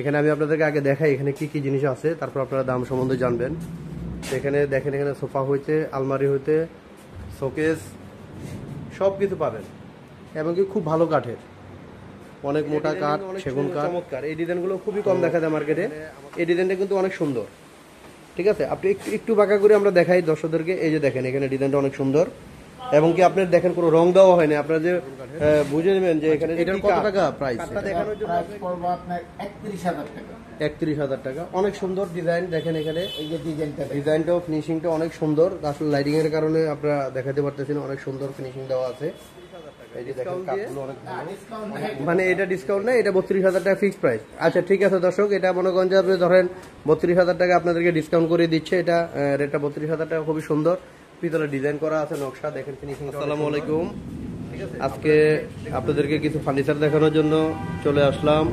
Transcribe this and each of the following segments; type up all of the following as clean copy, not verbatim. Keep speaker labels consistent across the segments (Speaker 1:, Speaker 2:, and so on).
Speaker 1: এখানে আমি আপনাদেরকে আগে দেখাই এখানে কি কি জিনিস আছে, তারপর আপনারা দাম সম্বন্ধে জানবেন। এখানে দেখেন, এখানে সোফা হইতে, আলমারি হইতে, শোকেস সব কিছু পাবেন, এবং কি খুব ভালো কাঠের, অনেক মোটা কাঠ, সেগুন কাঠ, চমৎকার। এই ডিজাইনগুলো খুবই কম দেখা যায় মার্কেটে। এই ডিজাইনটা কিন্তু অনেক সুন্দর, ঠিক আছে। আপনি একটু বাঁকা করে আমরা দেখাই দর্শকদেরকে। এই যে দেখেন, এখানে ডিজাইনটা অনেক সুন্দর, এবং কি আপনার দেখেন কোনো রং দেওয়া হয়নি। আপনারা যে বুঝে নেবেন যে এখানে এটার কত টাকা প্রাইস, দেখানোর জন্য
Speaker 2: আপনার 31,000 টাকা।
Speaker 1: 31,000 টাকা। অনেক সুন্দর ডিজাইন, দেখেন এখানে এই যে ডিজাইনটাও, ফিনিশিংটা অনেক সুন্দর। আসলে লাইটিং এর কারণে আপনারা দেখাতে পারতেছেন, অনেক সুন্দর ফিনিশিং দেওয়া আছে। এই যে দেখেন কাঠগুলো অনেক ভালো, মানে এটা ডিসকাউন্ট না, এটা 32,000 টাকা ফিক্সড প্রাইস। আচ্ছা ঠিক আছে দর্শক, এটা মনে করেন যে আপনি ধরেন 32,000 টাকা আপনাদেরকে ডিসকাউন্ট করে দিচ্ছে। এটা রেটটা 32,000 টাকা, খুবই সুন্দর। ভিতরে ডিজাইন করা আছে, নকশা দেখেন, ফিনিশিং। আসসালামু আলাইকুম, আজকে আপনাদেরকে কিছু ফার্নিচার দেখানোর জন্য চলে আসলাম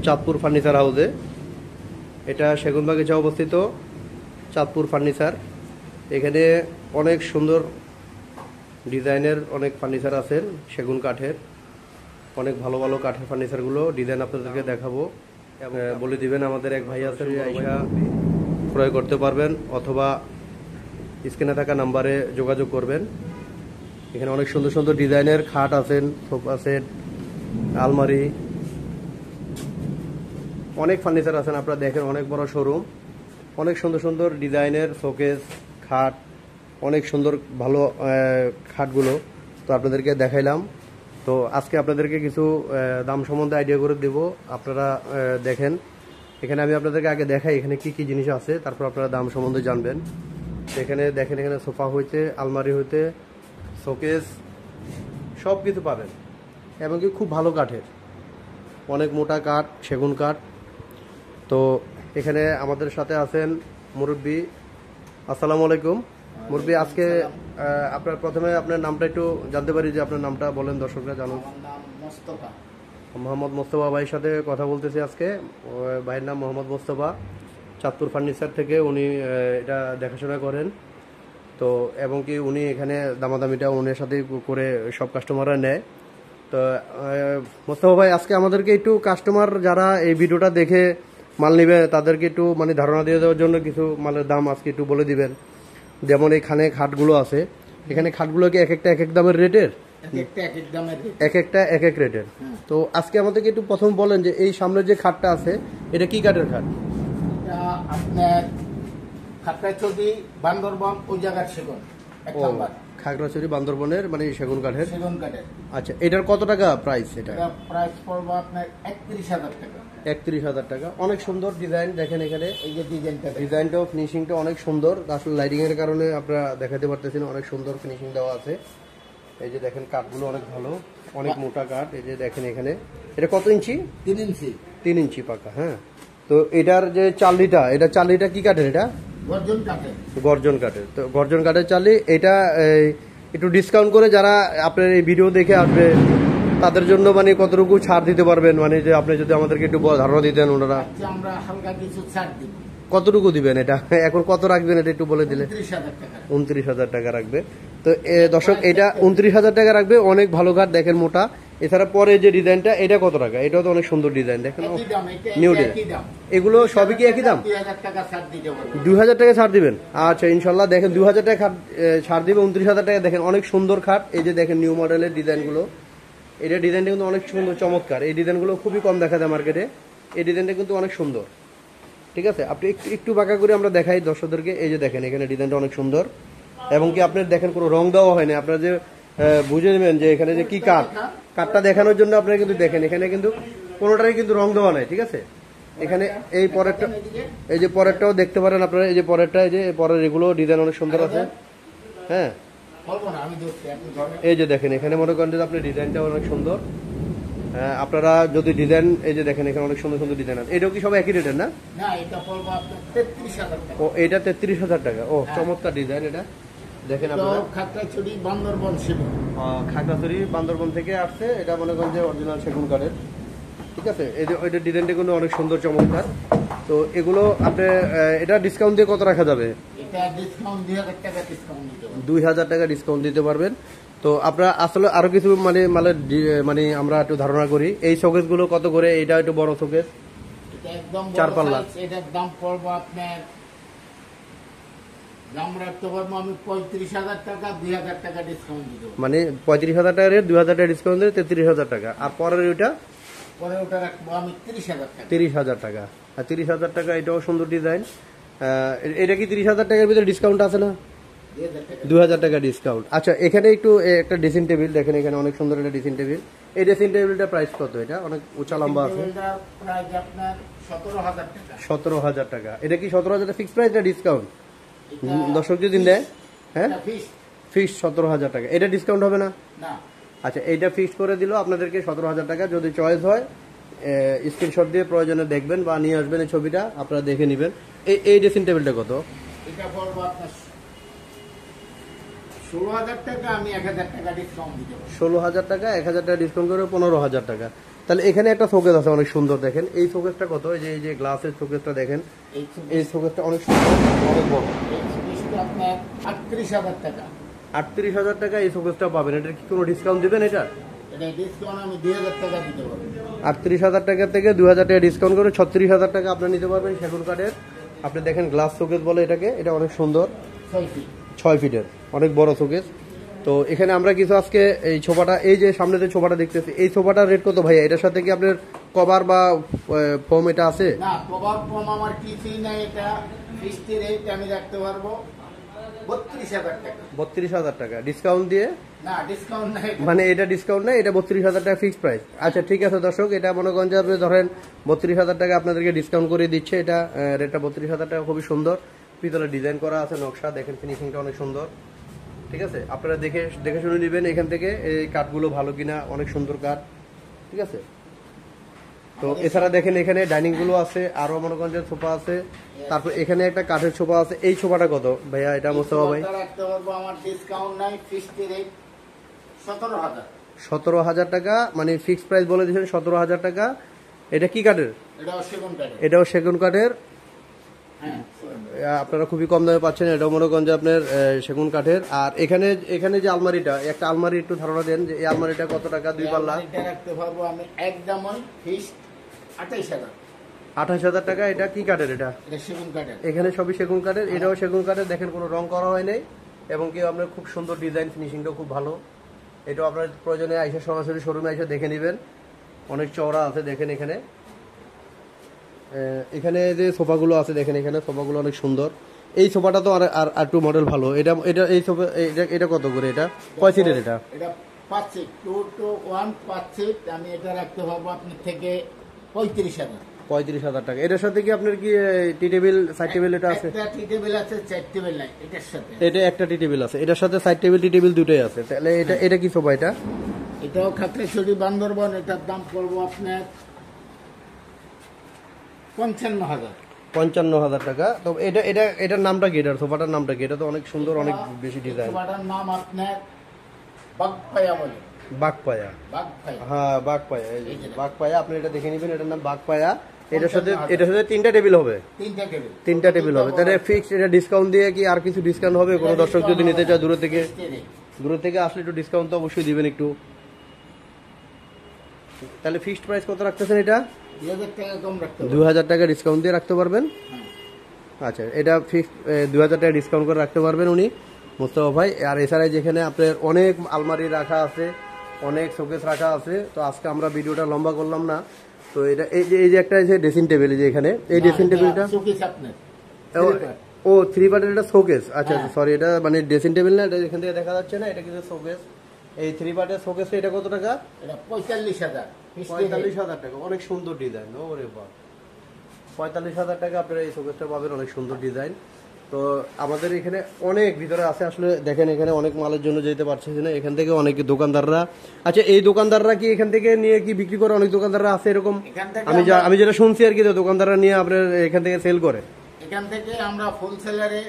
Speaker 1: চাঁদপুর ফার্নিচার হাউসে। এটা সেগুনবাগিচা অবস্থিত চাঁদপুর ফার্নিচার। এখানে অনেক সুন্দর ডিজাইনের অনেক ফার্নিচার আছেন, সেগুন কাঠের, অনেক ভালো ভালো কাঠের ফার্নিচারগুলো ডিজাইন আপনাদেরকে দেখাবো। বলে দিবেন, আমাদের এক ভাই আছেন, আইসা ক্রয় করতে পারবেন, অথবা স্ক্রিনে থাকা নাম্বারে যোগাযোগ করবেন। এখানে অনেক সুন্দর সুন্দর ডিজাইনের খাট আছেন, সোফা সেট, আলমারি, অনেক ফার্নিচার আছেন। আপনারা দেখেন, অনেক বড় শোরুম, অনেক সুন্দর সুন্দর ডিজাইনের শোকেস, খাট, অনেক সুন্দর ভালো খাটগুলো তো আপনাদেরকে দেখাইলাম। তো আজকে আপনাদেরকে কিছু দাম সম্বন্ধে আইডিয়া করে দেব, আপনারা দেখেন। এখানে আমি আপনাদেরকে আগে দেখাই এখানে কি কি জিনিস আছে, তারপর আপনারা দাম সম্বন্ধে জানবেন। এখানে দেখেন, এখানে সোফা হইতে, আলমারি হইতে, শোকেস সব কিছু পাবেন, এবং কি খুব ভালো কাঠের, অনেক মোটা কাঠ, সেগুন কাঠ। তো এখানে আমাদের সাথে আছেন মুরব্বী। আসসালামু আলাইকুম মুরব্বী, আজকে আপনার প্রথমে আপনার নামটা একটু জানতে পারি, যে আপনার নামটা বলেন, দর্শকরা জানুন। মোহাম্মদ মোস্তফা ভাইয়ের সাথে কথা বলতেছি আজকে। ভাইয়ের নাম মোহাম্মদ মোস্তফা, চাঁদপুর ফার্নিচার থেকে উনি এটা দেখাশোনা করেন। তো এবং কি উনি এখানে দামাদামিটা উনের সাথেই করে সব কাস্টমাররা নেয়। তো মোস্তফা ভাই, আজকে আমাদেরকে একটু কাস্টমার যারা এই ভিডিওটা দেখে মাল নেবে তাদেরকে একটু মানে ধারণা দিয়ে দেওয়ার জন্য কিছু মালের দাম আজকে একটু বলে দিবেন। যেমন এখানে খাটগুলো আছে, এখানে খাটগুলো কি এক একটা এক এক দামের রেটের, এক একটা এক এক রেটের। তো আজকে আমাদেরকে একটু প্রথম বলেন যে এই সামনে যে খাটটা আছে এটা কি কাঠের খাট?
Speaker 2: আপনার খাগড়াছড়ি বান্দরবন ওই জায়গার সেগুন,
Speaker 1: খাগড়াছড়ি বান্দরবনের মানে সেগুন কাঠের।
Speaker 2: সেগুন কাঠের।
Speaker 1: আচ্ছা, এটার কত টাকা প্রাইস? এটা
Speaker 2: প্রাইস পড়বে আপনার 31,000 টাকা।
Speaker 1: 31,000 টাকা। অনেক সুন্দর ডিজাইন, দেখেন এখানে
Speaker 2: এই যে
Speaker 1: ডিজাইনটাও, ফিনিশিংটা অনেক সুন্দর। আসলে লাইটিং এর কারণে আপনারা দেখাতে পারতেছেন, অনেক সুন্দর ফিনিশিং দেওয়া আছে। এই যে দেখেন কাঠগুলো অনেক ভালো, অনেক মোটা কাঠ। এই যে দেখেন এখানে, এটা কত ইঞ্চি?
Speaker 2: 3 ইঞ্চি।
Speaker 1: 3 ইঞ্চি পাকা। হ্যাঁ, তো এটার যে চালিটা, এটা চালিটা কি কাঠের? এটা
Speaker 2: গর্জন কাঠের।
Speaker 1: গর্জন কাঠের। তো গর্জন কাঠের চালি। এটা একটু ডিসকাউন্ট করে যারা আপনার এই ভিডিও দেখে আসবে তাদের জন্য মানে কতটুকু ছাড় দিতে পারবেন, মানে যে আপনি যদি আমাদেরকে একটু ধারণা দিতেন। ওনারা
Speaker 2: আমরা হালকা কিছু ছাড় দিব।
Speaker 1: কতটুকু দিবেন? এটা এখন কত রাখবেন এটা একটু বলে দিলে।
Speaker 2: 29,000
Speaker 1: টাকা রাখবে। তো দর্শক, এটা 29,000 টাকা রাখবে। অনেক ভালো কাঠ, দেখেন মোটা। এছাড়া পরে যে ডিজাইনটা, এটা কত টাকা? এটাও তো অনেক সুন্দর ডিজাইন, দেখেন নিউ ডিজাইন। এগুলো সবই কি একই দাম? 2,000 টাকা ছাড় দিবেন। আচ্ছা ইনশাল্লাহ, দেখেন 2,000 টাকা ছাড় দিবে। 29,000 টাকা। দেখেন অনেক সুন্দর খাট। এই যে দেখেন নিউ মডেলের ডিজাইনগুলো, এটা ডিজাইনটা কিন্তু অনেক সুন্দর, চমৎকার। এই ডিজাইনগুলো খুবই কম দেখা যায় মার্কেটে। এই ডিজাইনটা কিন্তু অনেক সুন্দর, ঠিক আছে। আপনি একটু বাঁকা করে আমরা দেখাই দর্শকদেরকে। এই যে দেখেন, এখানে ডিজাইনটা অনেক সুন্দর, এবং কি আপনার দেখেন কোনো রং দেওয়া হয়নি। আপনারা যে বুঝে নেবেন যে এখানে যে কি কাঠ, কাঠটা দেখানোর জন্য আপনারা কিন্তু দেখেন, এখানে কিন্তু কোনোটারই কিন্তু রং দেওয়া নাই, ঠিক আছে। এখানে এই পরেরটা, এই যে পরেরটাও দেখতে পারেন আপনারা। এই যে পরেরটা, এই যে পরের এগুলো ডিজাইন অনেক সুন্দর আছে। হ্যাঁ, এই যে দেখেন এখানে মনে করেন যে আপনার ডিজাইনটা অনেক সুন্দর। হ্যাঁ, আপনারা যদি ডিজাইন, এই যে দেখেন এখানে অনেক সুন্দর সুন্দর ডিজাইন আছে। এটাও কি সব একই রেটের না? ও, এটা 33,000 টাকা। ও চমৎকার ডিজাইন। এটা দেখেন আপনারা,
Speaker 2: খাগড়াছড়ি বান্দরবন সেগুন।
Speaker 1: খাগড়াছড়ি বান্দরবন থেকে আসছে। এটা মনে করেন যে অরিজিনাল সেগুন কাঠের, ঠিক আছে। এই যে ওইটা ডিজাইনটা কিন্তু অনেক সুন্দর, চমৎকার। তো এগুলো আপনি এটা ডিসকাউন্ট দিয়ে কত রাখা যাবে?
Speaker 2: এটা ডিসকাউন্ট 2,000 টাকা ডিসকাউন্ট দিতে পারবেন।
Speaker 1: 2,000 টাকা ডিসকাউন্ট দিতে পারবেন। তো আপনারা আসলে আরো কিছু মানে আমরা একটু ধারণা করি। এই শোকেসগুলো কত করে? এটা একটু বড় শোকেস,
Speaker 2: এটা একদম বড়
Speaker 1: চার পাল্লা।
Speaker 2: size, এটার দাম পড়বো আপনার, দাম রাখতে পারবো আমি 35,000 টাকা, 2,000 টাকা ডিসকাউন্ট দিতে পারবো।
Speaker 1: মানে 35,000 টাকা রেট, 2,000 টাকা ডিসকাউন্ট দিয়ে 33,000 টাকা। আর পরের ওইটা
Speaker 2: পরে ওটা রাখবো আমি 30,000 টাকা।
Speaker 1: 30,000 টাকা। আর 30,000 টাকা, এটাও সুন্দর ডিজাইন। এটা কি 30,000 টাকার ভিতরে ডিসকাউন্ট আছে না? 2,000 টাকা ডিসকাউন্ট। আচ্ছা, এখানে একটু একটা ড্রেসিং টেবিল দেখেন, এখানে অনেক সুন্দর একটা ড্রেসিং টেবিল। এই ড্রেসিং টেবিলটা প্রাইস কত? এটা অনেক উঁচা লম্বা আছে।
Speaker 2: টেবিলটা প্রাইস আপনার 17,000 টাকা।
Speaker 1: 17,000 টাকা। এটা কি 17,000 টাকা ফিক্স প্রাইস না ডিসকাউন্ট? দর্শক যদি নেয়, হ্যাঁ ফিক্স 17,000 টাকা। এটা ডিসকাউন্ট হবে না?
Speaker 2: না।
Speaker 1: আচ্ছা, এইটা ফিক্স করে দিল আপনাদেরকে 17,000 টাকা। যদি চয়েস হয় স্ক্রিনশট দিয়ে প্রয়োজনে দেখবেন বা নিয়ে আসবেন, এই ছবিটা আপনারা দেখে নেবেন। এই ড্রেসিং টেবিলটা কত?
Speaker 2: এটা পড়বো আপনার 16,000 টাকা, আমি 1,000 টাকা ডিসকাউন্ট দিতে পারবো।
Speaker 1: 16,000 টাকা, 1,000 টাকা ডিসকাউন্ট করে 15,000 টাকা। তাহলে এখানে একটা শোকেস আছে অনেক সুন্দর, দেখেন এই শোকেসটা কত? এই যে গ্লাসের শোকেসটা দেখেন, এই শোকেসটা অনেক সুন্দর, অনেক বড়।
Speaker 2: এই জিনিসটা আপনার 38,000 টাকা।
Speaker 1: 38,000 টাকা এই শোকেসটা পাবেন। এটার কি কোনো ডিসকাউন্ট দিবেন? এটা
Speaker 2: এটা ডিসকাউন্ট আমি 2,000 টাকা দিতে পারবো।
Speaker 1: 38,000 টাকা থেকে 2,000 টাকা ডিসকাউন্ট করে 36,000 টাকা আপনি নিতে পারবেন সেগুন কাঠের। আপনি দেখেন গ্লাস শোকেস বলে এটাকে, এটা অনেক সুন্দর,
Speaker 2: 6 ফিট।
Speaker 1: 6 ফিটের অনেক বড় শোকেস। তো এখানে আমরা কিছু আজকে এই সোফাটা, এই যে সামনে যে সোফাটা দেখতেছি, এই সোফাটার রেট কত ভাইয়া? এটার সাথে কি আপনার কভার বা ফোম এটা আছে?
Speaker 2: না, কভার ফোম আমার কিছুই নাই। এটা ফিক্সড রেট আমি রাখতে পারবো 32,000 টাকা।
Speaker 1: 32,000 টাকা ডিসকাউন্ট দিয়ে?
Speaker 2: না, ডিসকাউন্ট নাই।
Speaker 1: মানে এটা ডিসকাউন্ট নেই, এটা 32,000 টাকা ফিক্সড প্রাইস। আচ্ছা ঠিক আছে দর্শক, এটা মনে করেন যে আপনি ধরেন 32,000 টাকা আপনাদেরকে ডিসকাউন্ট করে দিচ্ছে। এটা রেটটা 32,000 টাকা, খুবই সুন্দর পিতলের ডিজাইন করা আছে, নকশা দেখেন, ফিনিশিংটা অনেক সুন্দর। ঠিক আছে, আপনারা দেখে শুনে নেবেন এখান থেকে এই কাঠগুলো ভালো কিনা, অনেক সুন্দর কাঠ। ঠিক আছে, তো এছাড়া দেখেন এখানে ডাইনিং গুলো আছে, আরো মনে করেন যে সোফা আছে, তারপর এখানে একটা কাঠের সোফা আছে। এই সোফাটা কত ভাইয়া? এটা মোস্তফা ভাই
Speaker 2: রাখতে পারবো, আমার ডিসকাউন্ট নাই, ফিক্সড রেট 17,000।
Speaker 1: 17,000 টাকা, মানে ফিক্সড প্রাইস বলে দিয়েছেন 17,000 টাকা। এটা কি কাঠের?
Speaker 2: এটাও সেগুন কাঠের।
Speaker 1: এটাও সেগুন কাঠের।
Speaker 2: হ্যাঁ,
Speaker 1: আপনারা খুবই কম দামে পাচ্ছেন। এটাও মনে করেন যে আপনার সেগুন কাঠের। আর এখানে যে আলমারিটা, একটা আলমারি একটু ধারণা দেন যে এই আলমারিটা কত টাকা? 2 পাল্লা।
Speaker 2: এটা রাখতে পারবো আমি একদমই ফিক্সড 28,000।
Speaker 1: 28,000 টাকা। এটা কি কাঠের? এটা
Speaker 2: এটা সেগুন কাঠের।
Speaker 1: এখানে সবই সেগুন কাঠের, এটাও সেগুন কাঠের। দেখেন কোনো রং করা হয় নাই, এবং কি আপনার খুব সুন্দর ডিজাইন, ফিনিশিংটাও খুব ভালো। এটাও আপনার প্রয়োজনে আইসা সরাসরি শোরুমে এসে দেখে নেবেন, অনেক চওড়া আছে। দেখেন এখানে যে সোফাগুলো আছে, দেখেন এখানে সোফাগুলো অনেক সুন্দর। এই সোফাটা তো আর একটু মডেল ভালো। এটা এই সোফা, এটা কত করে? এটা কয় সিটের? এটা
Speaker 2: 5 সিট, 2 to 1 5 সিট। আমি এটা রাখতে পারবো আপনার থেকে 35,000।
Speaker 1: 35,000 টাকা। এটার সাথে কি আপনার কি টি টেবিল, সাইড টেবিল এটা আছে?
Speaker 2: একটা টি টেবিল আছে, 4 টেবিল নাই এটার সাথে।
Speaker 1: এটা একটা টি টেবিল আছে, এটার সাথে সাইড টেবিল, টি টেবিল দুটোই আছে। তাহলে এটা কি সোফা?
Speaker 2: এটাও খাগড়াছড়ি বান্দরবান। এটার দাম পড়বো আপনার 55,000।
Speaker 1: 55,000 টাকা। তো এটার নামটা কি? এটার সোফাটার নামটা কি? এটা তো অনেক সুন্দর, অনেক বেশি ডিজাইন।
Speaker 2: সোফাটার নাম আপনার বাগপায়া বলে।
Speaker 1: বাগপায়া।
Speaker 2: বাগপায়া,
Speaker 1: হ্যাঁ বাগপায়া, এই যে বাগপায়া। আপনি এটা দেখে নেবেন, এটার নাম বাগপায়া। এটার সাথে 3টা টেবিল হবে।
Speaker 2: 3টা টেবিল।
Speaker 1: 3টা টেবিল হবে। তাহলে ফিক্সড এটা ডিসকাউন্ট দিয়ে কি আর কিছু ডিসকাউন্ট হবে? কোনো দর্শক যদি নিতে চায় দূর থেকে আসলে একটু ডিসকাউন্ট তো অবশ্যই দিবেন একটু। তাহলে ফিক্সড প্রাইস কত রাখতেছেন? এটা
Speaker 2: 2,000 টাকা কম রাখতে হবে।
Speaker 1: 2,000 টাকা ডিসকাউন্ট দিয়ে রাখতে পারবেন।
Speaker 2: হ্যাঁ।
Speaker 1: আচ্ছা, এটা ফিক্সড 2,000 টাকা ডিসকাউন্ট করে রাখতে পারবেন উনি, মোস্তফা ভাই। আর এছাড়া যেখানে আপনার অনেক আলমারি রাখা আছে, অনেক শোকেস রাখা আছে। তো আজকে আমরা ভিডিওটা লম্বা করলাম না। তো এটা এই যে একটা ড্রেসিং টেবিল, যে এখানে এই ড্রেসিং টেবিলটা
Speaker 2: শোকেস আপনার।
Speaker 1: ও 3 পার্টের এটা শোকেস। আচ্ছা সরি, এটা মানে ড্রেসিং টেবিল না, এটা এখান থেকে দেখা যাচ্ছে না, এটা কিন্তু শোকেস। এই 3 পার্টের শোকেসটা এটা কত টাকা?
Speaker 2: এটা 45,000।
Speaker 1: 45,000 টাকা। অনেক সুন্দর ডিজাইন। ওরে বাহ, 45,000 টাকা আপনারা এই শোকেসটা পাবেন, অনেক সুন্দর ডিজাইন। তো আমাদের এখানে অনেক ভিতরে আছে আসলে, দেখেন এখানে অনেক মালের জন্য যেতে পারছে না। এখান থেকে অনেক দোকানদাররা, আচ্ছা এই দোকানদাররা কি এখান থেকে নিয়ে কি বিক্রি করে? অনেক দোকানদাররা আছে এরকম, আমি যেটা শুনছি আর কি, দোকানদাররা নিয়ে আপনার এখান থেকে সেল করে।
Speaker 2: এখান থেকে আমরা হোলসেলারে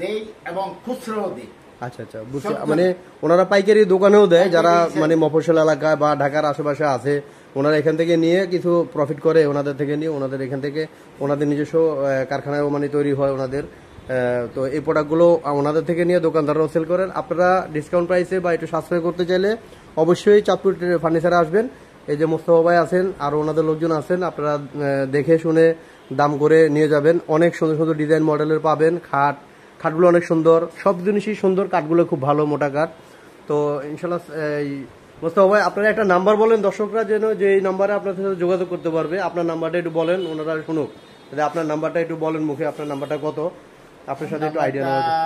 Speaker 2: দেই এবং খুচরাও দিই।
Speaker 1: আচ্ছা আচ্ছা, বুঝছি। মানে ওনারা পাইকারি দোকানেও দেয়, যারা মানে মফস্বল এলাকায় বা ঢাকার আশেপাশে আছে, ওনারা এখান থেকে নিয়ে কিছু প্রফিট করে, ওনাদের থেকে নিয়ে ওনাদের এখান থেকে ওনাদের নিজস্ব কারখানায় মানে তৈরি হয় ওনাদের। তো এই প্রোডাক্টগুলো ওনাদের থেকে নিয়ে দোকানদাররাও সেল করেন। আপনারা ডিসকাউন্ট প্রাইসে বা একটু সাশ্রয় করতে চাইলে অবশ্যই চাঁদপুর ফার্নিচারে আসবেন। এই যে মোস্তফা ভাই আছেন আর ওনাদের লোকজন আছেন, আপনারা দেখে শুনে দাম করে নিয়ে যাবেন। অনেক সুন্দর সুন্দর ডিজাইন মডেলের পাবেন। খাটগুলো অনেক সুন্দর, সব জিনিসই সুন্দর, কাঠগুলো খুব ভালো মোটা কাঠ। তো ইনশাল্লাহ এই মোস্তফা ভাই আপনারা একটা নাম্বার বলেন দর্শকরা যেন, যে এই নাম্বারে আপনার সাথে যোগাযোগ করতে পারবে। আপনার নাম্বারটা একটু বলেন, ওনারা শুনুক। আপনার নাম্বারটা একটু বলেন মুখে, আপনার নাম্বারটা কত, আপনার সাথে একটু আইডিয়া নেওয়া যায়।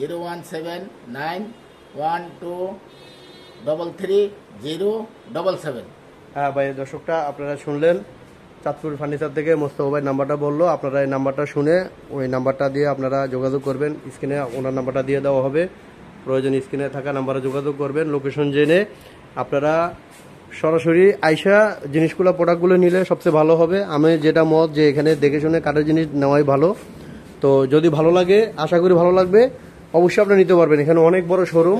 Speaker 2: 01791233077।
Speaker 1: হ্যাঁ ভাই, দর্শকটা আপনারা শুনলেন, চাঁদপুর ফার্নিচার থেকে মোস্তফা ভাই নাম্বারটা বললো। আপনারা এই নাম্বারটা শুনে ওই নাম্বারটা দিয়ে আপনারা যোগাযোগ করবেন। স্ক্রিনে ওনার নাম্বারটা দিয়ে দেওয়া হবে, প্রয়োজন স্ক্রিনে থাকা নাম্বারে যোগাযোগ করবেন। লোকেশন জেনে আপনারা সরাসরি আইসা জিনিসগুলো প্রোডাক্টগুলো নিলে সবচেয়ে ভালো হবে। আমি যেটা মত যে এখানে দেখে শুনে কাঠের জিনিস নেওয়াই ভালো। তো যদি ভালো লাগে, আশা করি ভালো লাগবে, অবশ্যই আপনারা নিতে পারবেন। এখানে অনেক বড় শোরুম,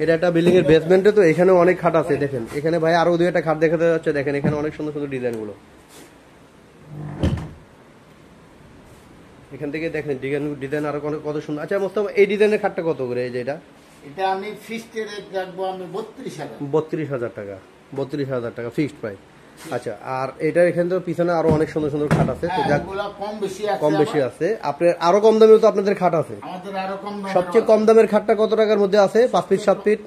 Speaker 1: এটা একটা বিল্ডিং এর বেসমেন্টে, তো এখানে অনেক খাট আছে। দেখেন এখানে ভাই আরো দুই একটা খাট দেখাতে যাচ্ছে, দেখেন এখানে অনেক সুন্দর সুন্দর ডিজাইন গুলো। এখান থেকে দেখেন ডিজাইন আরো কত সুন্দর। আচ্ছা মোস্তফা, এই ডিজাইনের খাটটা কত করে? এই যে
Speaker 2: এটা আমি ফিক্সড রেট রাখবো আমি 32,000।
Speaker 1: 32,000 টাকা, 32,000 টাকা ফিক্সড প্রাইস। আচ্ছা, আর এটা এখানে তো পিছনে আরো অনেক সুন্দর সুন্দর খাট আছে, তো যাক কম বেশি আছে। আপনার আরো কম দামেও তো আপনাদের খাট আছে।
Speaker 2: আমাদের আরো কম দামের,
Speaker 1: সবচেয়ে কম দামের খাটটা কত টাকার মধ্যে আছে? 5 ফিট 7 ফিট?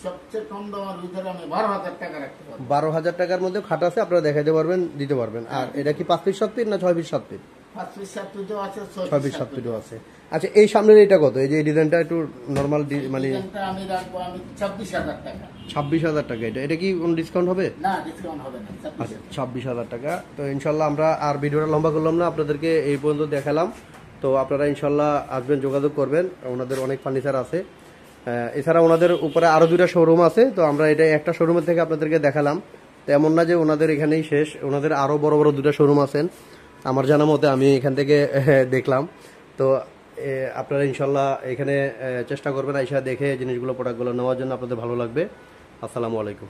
Speaker 2: সবচেয়ে কম দামের ভিতরে আমি 12,000 টাকা রাখতে পারবো।
Speaker 1: 12,000 টাকার মধ্যে খাট আছে, আপনারা দেখাইতে পারবেন, দিতে পারবেন। আর এটা কি 5 ফিট 7 ফিট না 6 ফিট 7 ফিট?
Speaker 2: 5 ফিট 7 ফিটও আছে,
Speaker 1: 6 ফিট 7 ফিটও আছে। আচ্ছা, এই সামনের এটা কত? এই যে ডিজাইনটা একটু নরমাল মানে
Speaker 2: ডিজাইনটা আমি রাখবো আমি 26,000 টাকা।
Speaker 1: 26,000 টাকা। এটা কি কোনো ডিসকাউন্ট হবে?
Speaker 2: না, ডিসকাউন্ট হবে না।
Speaker 1: আচ্ছা, 26,000 টাকা। তো ইনশাল্লাহ আমরা আর ভিডিওটা লম্বা করলাম না, আপনাদেরকে এই পর্যন্ত দেখালাম। তো আপনারা ইনশাল্লাহ আসবেন, যোগাযোগ করবেন, ওনাদের অনেক ফার্নিচার আছে। এছাড়া ওনাদের উপরে আরো 2টা শোরুম আছে, তো আমরা এটা একটা শোরুমের থেকে আপনাদেরকে দেখালাম। তো এমন না যে ওনাদের এখানেই শেষ, ওনাদের আরো বড় বড় 2টা শোরুম আছেন আমার জানা মতে, আমি এখান থেকে দেখলাম। তো আপনারা ইনশাল্লাহ এখানে চেষ্টা করবেন আইসা দেখে জিনিসগুলো প্রোডাক্টগুলো নেওয়ার জন্য, আপনাদের ভালো লাগবে। আসসালামু আলাইকুম।